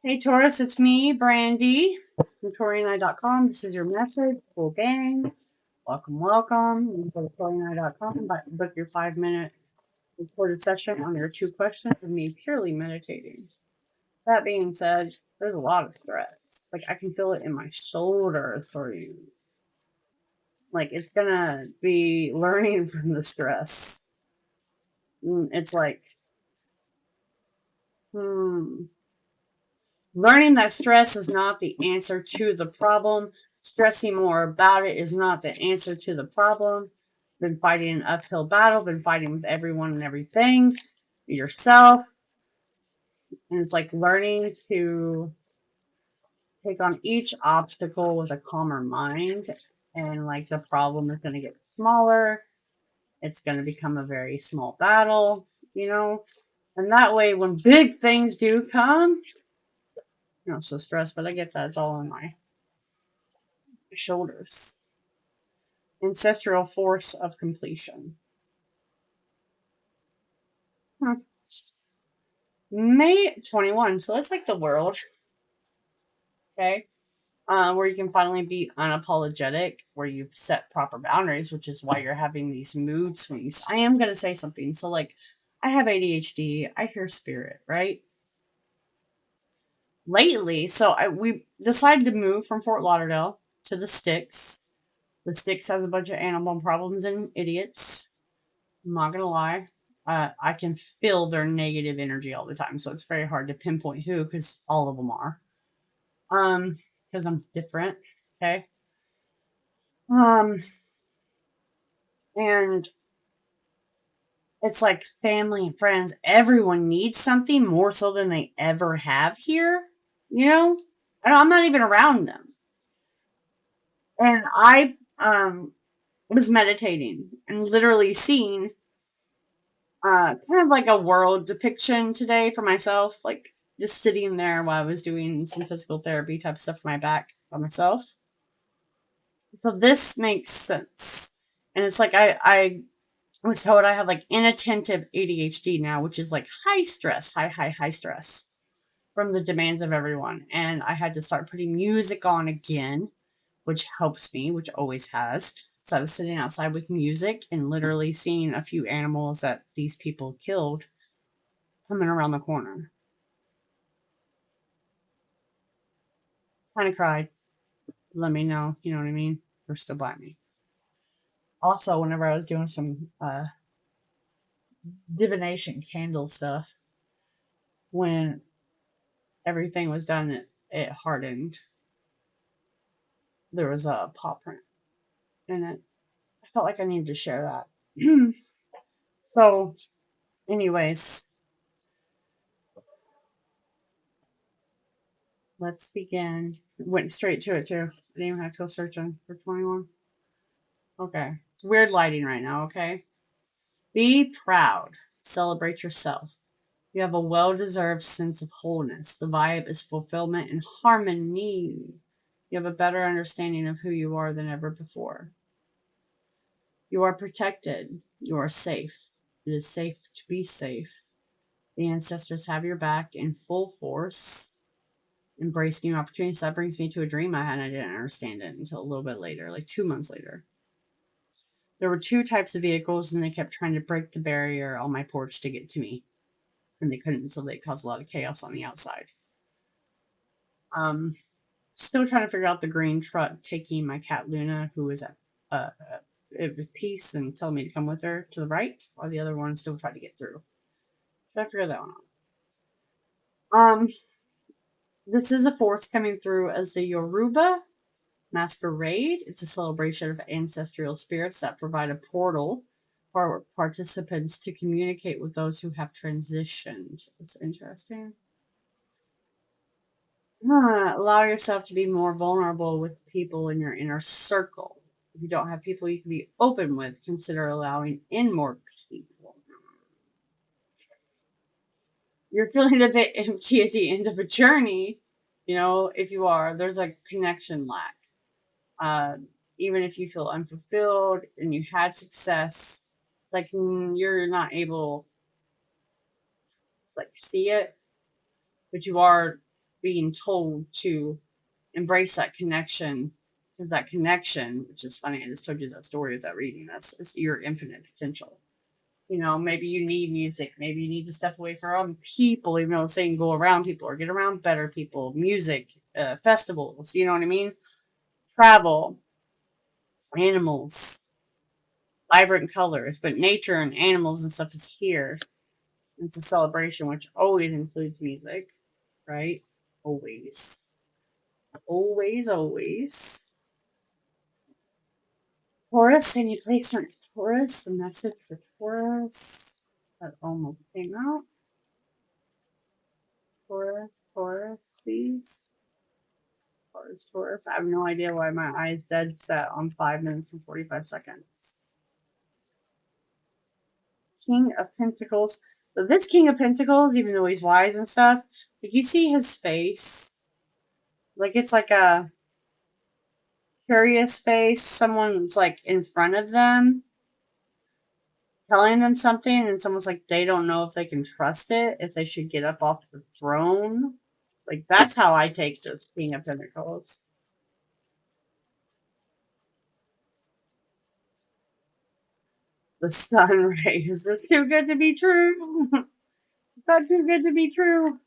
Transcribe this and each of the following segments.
Hey Taurus, it's me, Brandy, from Taurean.com. This is your message, bullgang. Welcome, welcome. You can go to Taurean.com, book your 5-minute recorded session on your 2 questions of me purely meditating. That being said, there's a lot of stress. Like, I can feel it in my shoulders for you. Like, it's gonna be learning from the stress. It's like, learning that stress is not the answer to the problem. Stressing more about it is not the answer to the problem. Been fighting an uphill battle, been fighting with everyone and everything, yourself. And it's like learning to take on each obstacle with a calmer mind. And like the problem is going to get smaller. It's going to become a very small battle, you know? And that way, when big things do come, you're not so stressed, but I get that it's all on my shoulders. Ancestral force of completion. May 21. So that's like the world, okay? Where you can finally be unapologetic, where you've set proper boundaries, which is why you're having these mood swings. I am going to say something. So, like, I have ADHD. I hear spirit, right? Lately, we decided to move from Fort Lauderdale to the Sticks. The Sticks has a bunch of animal problems and idiots. I'm not gonna lie. I can feel their negative energy all the time, so it's very hard to pinpoint who, because all of them are. Because I'm different. Okay. Um, and it's like family and friends. Everyone needs something more so than they ever have here. You know, I'm not even around them. And I was meditating and literally seeing kind of like a world depiction today for myself, like just sitting there while I was doing some physical therapy type stuff for my back by myself. So this makes sense. And it's like I was told I have like inattentive ADHD now, which is like high stress, high stress from the demands of everyone. And I had to start putting music on again, which helps me, which always has. So I was sitting outside with music and literally seeing a few animals that these people killed coming around the corner. Kind of cried. Let me know, you know what I mean? Or still by me. Also, whenever I was doing some divination candle stuff, when everything was done, it hardened. There was a paw print in it. I felt like I needed to share that. So, anyways, let's begin. Went straight to it too. I didn't even have to go searching for 21. Okay. It's weird lighting right now, okay? Be proud. Celebrate yourself. You have a well-deserved sense of wholeness. The vibe is fulfillment and harmony. You have a better understanding of who you are than ever before. You are protected. You are safe. It is safe to be safe. The ancestors have your back in full force. Embrace new opportunities. That brings me to a dream I had. I didn't understand it until a little bit later, like 2 months later. There were 2 types of vehicles, and they kept trying to break the barrier on my porch to get to me. And they couldn't, so they caused a lot of chaos on the outside. Still trying to figure out the green truck taking my cat Luna, who is at peace, and telling me to come with her to the right, while the other one still tried to get through. Try to figure that one out. This is a force coming through as the Yoruba Masquerade. It's a celebration of ancestral spirits that provide a portal for participants to communicate with those who have transitioned. It's interesting. Allow yourself to be more vulnerable with people in your inner circle. If you don't have people you can be open with, consider allowing in more people. You're feeling a bit empty at the end of a journey. You know, if you are, there's a connection lack. Even if you feel unfulfilled and you had success, like you're not able like see it, but you are being told to embrace that connection. Because that connection, which is funny, I just told you that story without reading this, is your infinite potential. You know, maybe you need music. Maybe you need to step away from people, even though saying go around people or get around better people, music, festivals, you know what I mean? Travel, animals, vibrant colors, but nature and animals and stuff is here. It's a celebration, which always includes music, right? Always. Always, always. Taurus, any place on Taurus? The message for Taurus that almost came out. Taurus, Taurus, please. Taurus, Taurus. I have no idea why my eyes dead set on 5 minutes and 45 seconds. King of Pentacles. So this King of Pentacles, even though he's wise and stuff, like you see his face, like it's like a curious face. Someone's like in front of them, telling them something, and someone's like they don't know if they can trust it, if they should get up off the throne. Like that's how I take this King of Pentacles. The sun ray. Is this too good to be true? Is that too good to be true?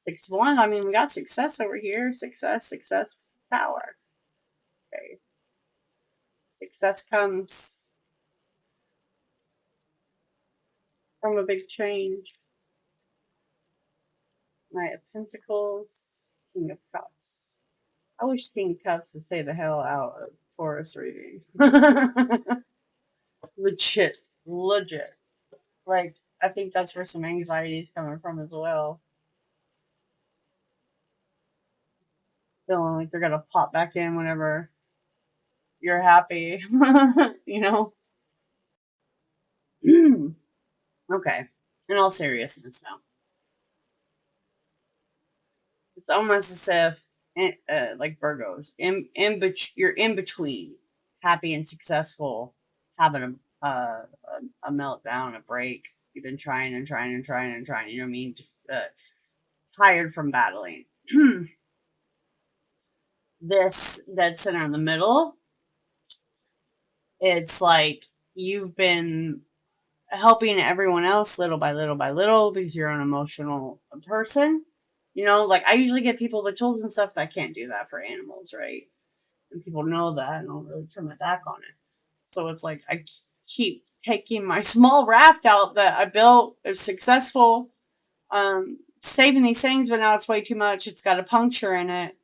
6-1. I mean, we got success over here. Success, success, power. Okay. Success comes from a big change. Knight of Pentacles, King of Cups. I wish King of Cups would stay the hell out of Taurus reading. Legit. Legit. Like, I think that's where some anxiety is coming from as well. Feeling like they're going to pop back in whenever you're happy. You know? Okay. In all seriousness now. It's almost as if, like Virgos, you're in between happy and successful, having a meltdown, a break. You've been trying and trying and trying and trying. You know what I mean? Tired from battling. This dead center in the middle, it's like you've been helping everyone else little by little by little because you're an emotional person. You know, like I usually get people the tools and stuff, but I can't do that for animals, right? And people know that and don't really turn my back on it. So it's like I keep taking my small raft out that I built, is successful, saving these things, but now it's way too much. It's got a puncture in it,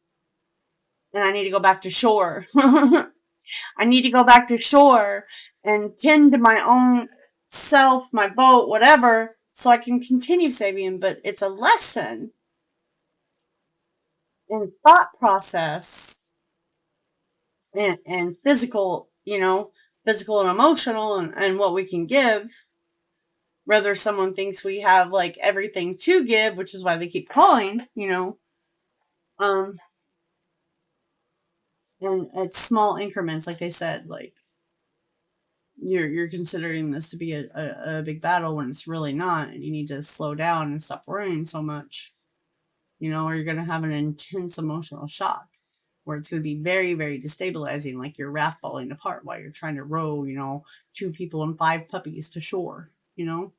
and I need to go back to shore. I need to go back to shore and tend to my own self, my boat, whatever, so I can continue saving. But it's a lesson in thought process and physical, you know, physical and emotional and what we can give. Whether someone thinks we have like everything to give, which is why they keep calling, you know, and it's small increments, like they said, like you're considering this to be a big battle when it's really not, and you need to slow down and stop worrying so much, you know, or you're going to have an intense emotional shock where it's going to be very, very destabilizing, like your raft falling apart while you're trying to row, you know, 2 people and 5 puppies to shore, you know.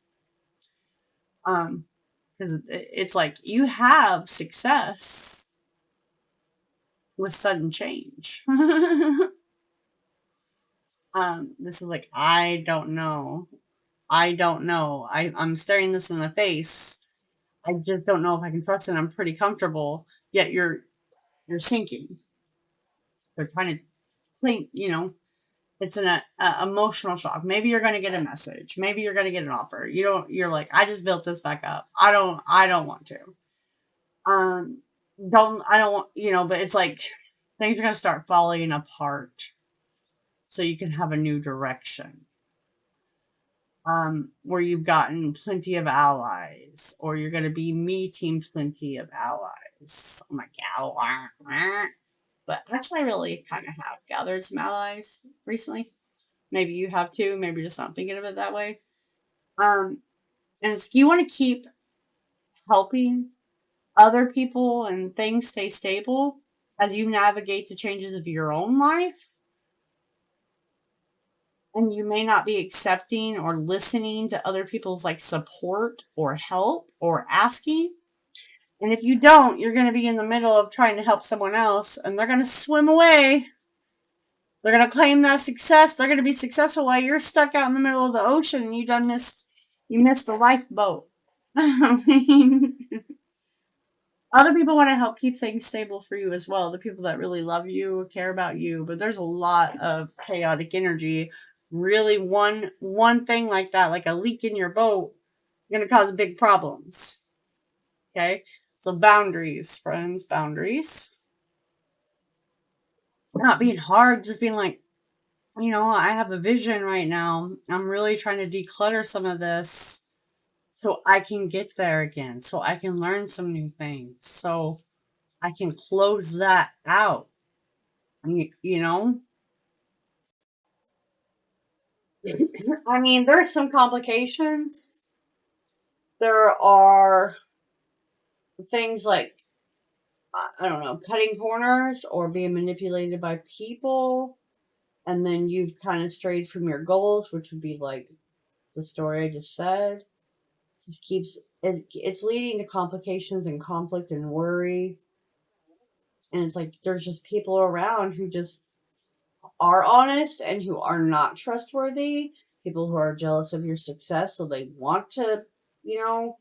Because it's like you have success with sudden change. This is like, I don't know. I'm staring this in the face. I just don't know if I can trust it. I'm pretty comfortable. Yet you're sinking. They're trying to clean, you know, it's an emotional shock. Maybe you're going to get a message. Maybe you're going to get an offer. You're like, I just built this back up. I don't want to. I don't want, you know, but it's like things are going to start falling apart so you can have a new direction. Where you've gotten plenty of allies, or you're going to be meeting plenty of allies. Oh my god. But actually, I really kind of have gathered some allies recently. Maybe you have too. Maybe you're just not thinking of it that way. And it's, you want to keep helping other people and things stay stable as you navigate the changes of your own life. And you may not be accepting or listening to other people's like support or help or asking. And if you don't, you're going to be in the middle of trying to help someone else and they're going to swim away. They're going to claim that success. They're going to be successful while you're stuck out in the middle of the ocean and you missed the lifeboat. I mean, other people want to help keep things stable for you as well. The people that really love you, care about you, but there's a lot of chaotic energy. Really, one thing like that, like a leak in your boat, going to cause big problems. Okay, so boundaries, friends, boundaries. Not being hard, just being like, I have a vision right now. I'm really trying to declutter some of this so I can get there again, so I can learn some new things, so I can close that out. You know, I mean, there's some complications. There are things like, I don't know, cutting corners or being manipulated by people. And then you've kind of strayed from your goals, which would be like the story I just said. Just it's leading to complications and conflict and worry. And it's like there's just people around who just are honest and who are not trustworthy, people who are jealous of your success, so they want to, you know,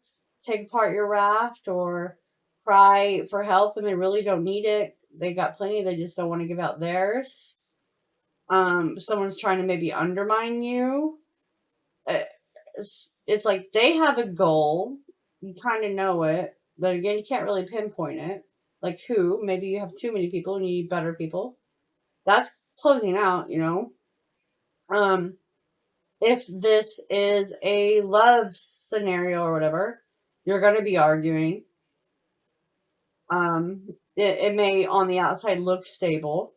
take apart your raft or cry for help when they really don't need it. They got plenty, they just don't want to give out theirs. Someone's trying to maybe undermine you. Uh, it's like they have a goal, you kind of know it, but again, you can't really pinpoint it. Like who? Maybe you have too many people and you need better people. That's closing out. Um, if this is a love scenario or whatever, you're going to be arguing. It may on the outside look stable,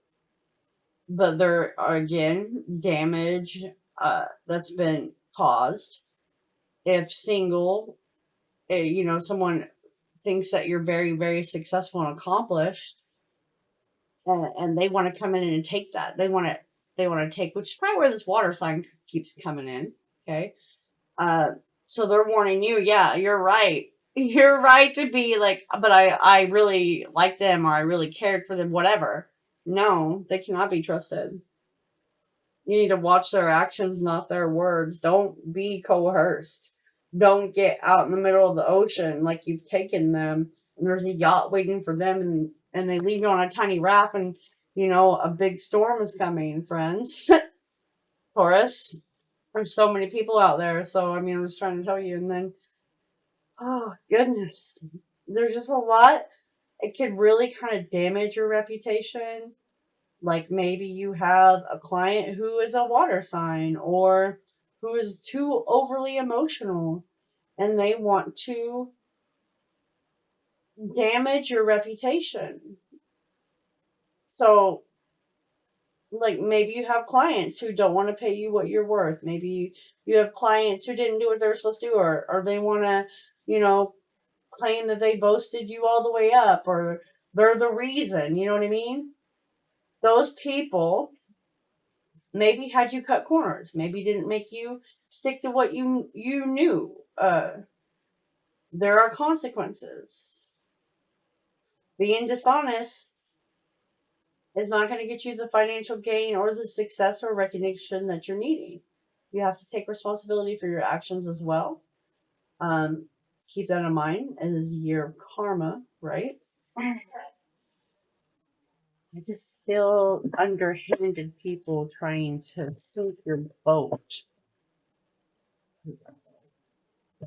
but there are again damage that's been caused. If single, someone thinks that you're very, very successful and accomplished, and they want to come in and take that. They want to take, which is probably where this water sign keeps coming in. Okay. Uh, so they're warning you, yeah, you're right. You're right to be like, but I really like them or I really cared for them, whatever. No, they cannot be trusted. You need to watch their actions, not their words. Don't be coerced. Don't get out in the middle of the ocean like you've taken them and there's a yacht waiting for them and they leave you on a tiny raft and, a big storm is coming, friends. Taurus. There's so many people out there. So, I mean, I'm just trying to tell you. And then, oh, goodness. There's just a lot. It could really kind of damage your reputation. Like maybe you have a client who is a water sign or who is too overly emotional and they want to damage your reputation. So, like maybe you have clients who don't want to pay you what you're worth. Maybe you have clients who didn't do what they're supposed to do, or they want to, claim that they boasted you all the way up, or they're the reason. You know what I mean? Those people maybe had you cut corners. Maybe didn't make you stick to what you knew. There are consequences. Being dishonest is not going to get you the financial gain or the success or recognition that you're needing. You have to take responsibility for your actions as well. Keep that in mind as a year of karma, right? I just feel underhanded people trying to sink your boat.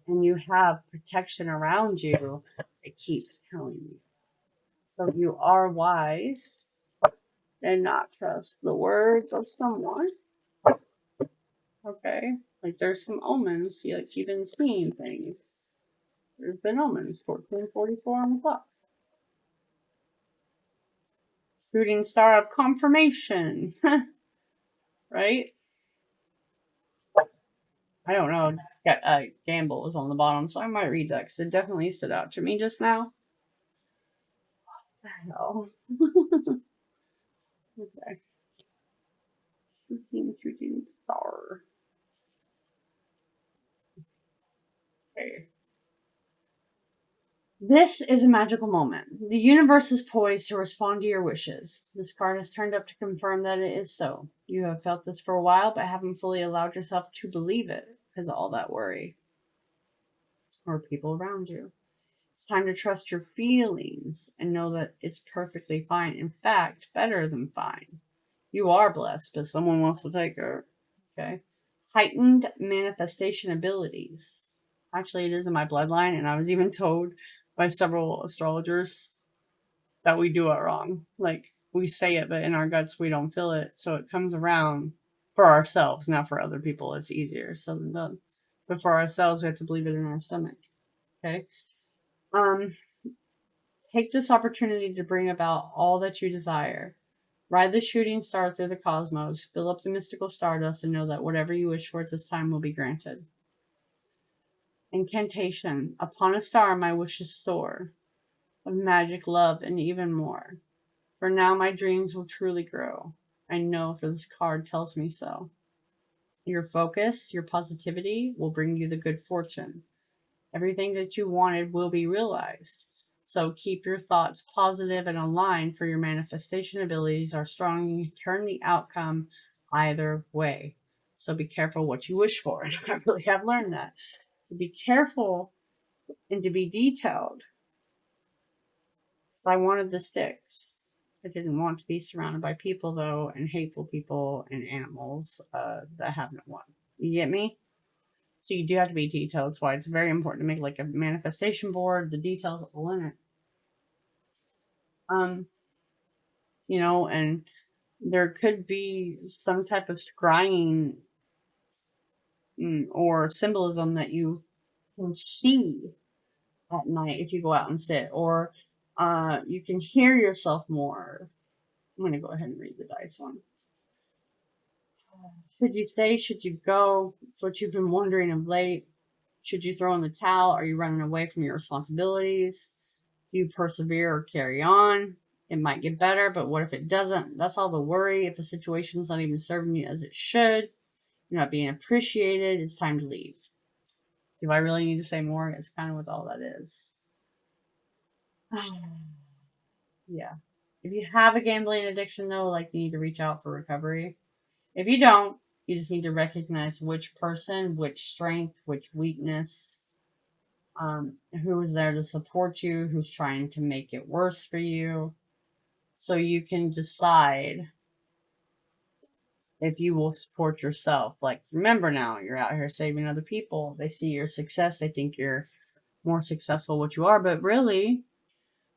And you have protection around you, it keeps telling you. So you are wise and not trust the words of someone. Okay. Like there's some omens. See, like you've been seeing things. There's been omens. 1444 on the clock. Shooting star of confirmation. Right? I don't know. Gamble was on the bottom, so I might read that because it definitely stood out to me just now. hell. Okay. Shooting star. Okay. This is a magical moment. The universe is poised to respond to your wishes. This card has turned up to confirm that it is so. You have felt this for a while, but haven't fully allowed yourself to believe it because of all that worry or people around you. It's time to trust your feelings and know that it's perfectly fine. In fact, better than fine. You are blessed, but someone wants to take her. Okay. Heightened manifestation abilities. Actually, it is in my bloodline, and I was even told by several astrologers that we do it wrong. Like, we say it, but in our guts, we don't feel it. So it comes around for ourselves. Now, for other people, it's easier said than done. But for ourselves, we have to believe it in our stomach. Okay. Um, Take this opportunity to bring about all that you desire. Ride the shooting star through the cosmos, fill up the mystical stardust, and know that whatever you wish for at this time will be granted. Incantation. Upon a star my wishes soar, of magic, love, and even more. For now my dreams will truly grow. I know, for this card tells me so. Your focus, your positivity will bring you the good fortune. Everything that you wanted will be realized. So keep your thoughts positive and aligned, for your manifestation abilities are strong and you turn the outcome either way. So be careful what you wish for. And I really have learned that. To be careful and to be detailed. If I wanted the sticks, I didn't want to be surrounded by people, though, and hateful people and animals that have no one. You get me? So you do have to be detailed. That's why it's very important to make like a manifestation board, the details all in it. Um, and there could be some type of scrying or symbolism that you can see at night if you go out and sit, or you can hear yourself more. I'm going to go ahead and read the dice one. Should you stay? Should you go? It's what you've been wondering of late. Should you throw in the towel? Are you running away from your responsibilities? Do you persevere or carry on? It might get better, but what if it doesn't? That's all the worry. If the situation's not even serving you as it should, you're not being appreciated, it's time to leave. Do I really need to say more? It's kind of what all that is. Yeah. If you have a gambling addiction, though, like, you need to reach out for recovery. If you don't, you just need to recognize which person, which strength, which weakness, who is there to support you, who's trying to make it worse for you, so you can decide if you will support yourself. Like, remember now, you're out here saving other people. They see your success, they think you're more successful what you are, but really,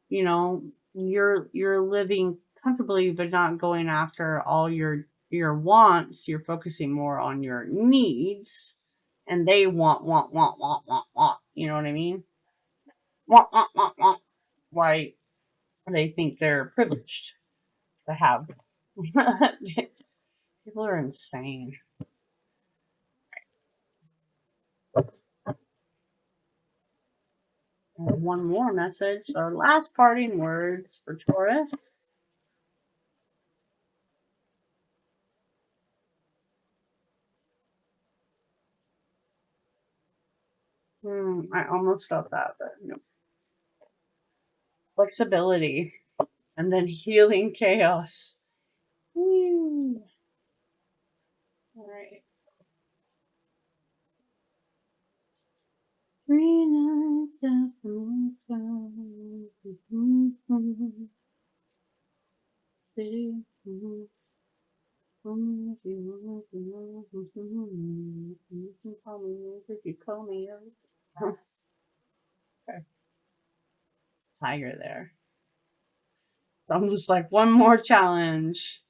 you know, you're living comfortably but not going after all your wants. You're focusing more on your needs, and they want. You know what I mean? Want. Why they think they're privileged to have. People are insane. And one more message. Our last parting words for Taurus. I almost felt that, but no. Flexibility. And then healing chaos. Woo. All right. 3 nights after call me out. Okay. Tiger there. Almost like one more challenge.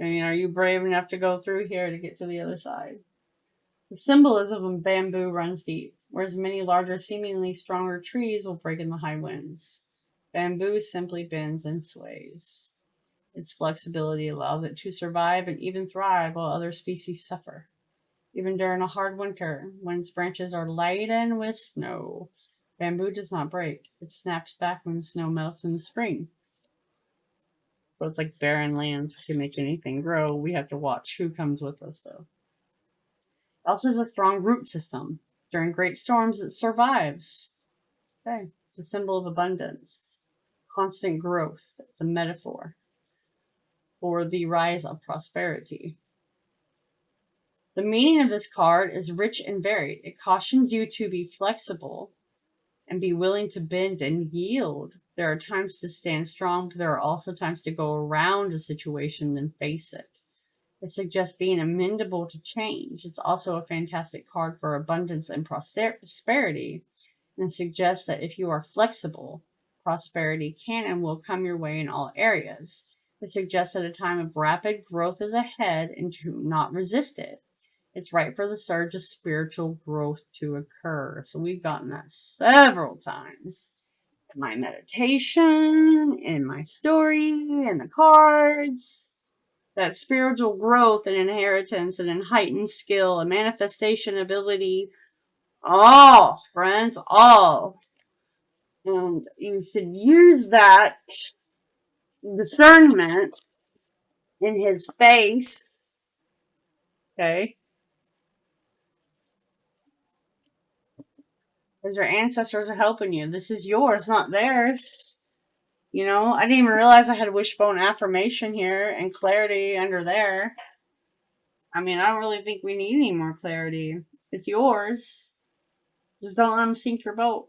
I mean, are you brave enough to go through here to get to the other side? The symbolism of bamboo runs deep, whereas many larger, seemingly stronger trees will break in the high winds. Bamboo simply bends and sways. Its flexibility allows it to survive and even thrive while other species suffer. Even during a hard winter, when its branches are laden with snow, bamboo does not break. It snaps back when the snow melts in the spring. So it's like barren lands. We can make anything grow. We have to watch who comes with us, though. It also has a strong root system. During great storms, it survives. Okay. It's a symbol of abundance, constant growth. It's a metaphor for the rise of prosperity. The meaning of this card is rich and varied. It cautions you to be flexible and be willing to bend and yield. There are times to stand strong, but there are also times to go around a situation and face it. It suggests being amenable to change. It's also a fantastic card for abundance and prosperity. And it suggests that if you are flexible, prosperity can and will come your way in all areas. It suggests that a time of rapid growth is ahead and to not resist it. It's right for the surge of spiritual growth to occur. So we've gotten that several times in my meditation, in my story, in the cards. That spiritual growth and inheritance and heightened skill and manifestation ability. All, friends, all. And you should use that discernment in his face. Okay? Because your ancestors are helping you. This is yours, not theirs. You know, I didn't even realize I had wishbone affirmation here and clarity under there. I mean, I don't really think we need any more clarity. It's yours. Just don't let them sink your boat.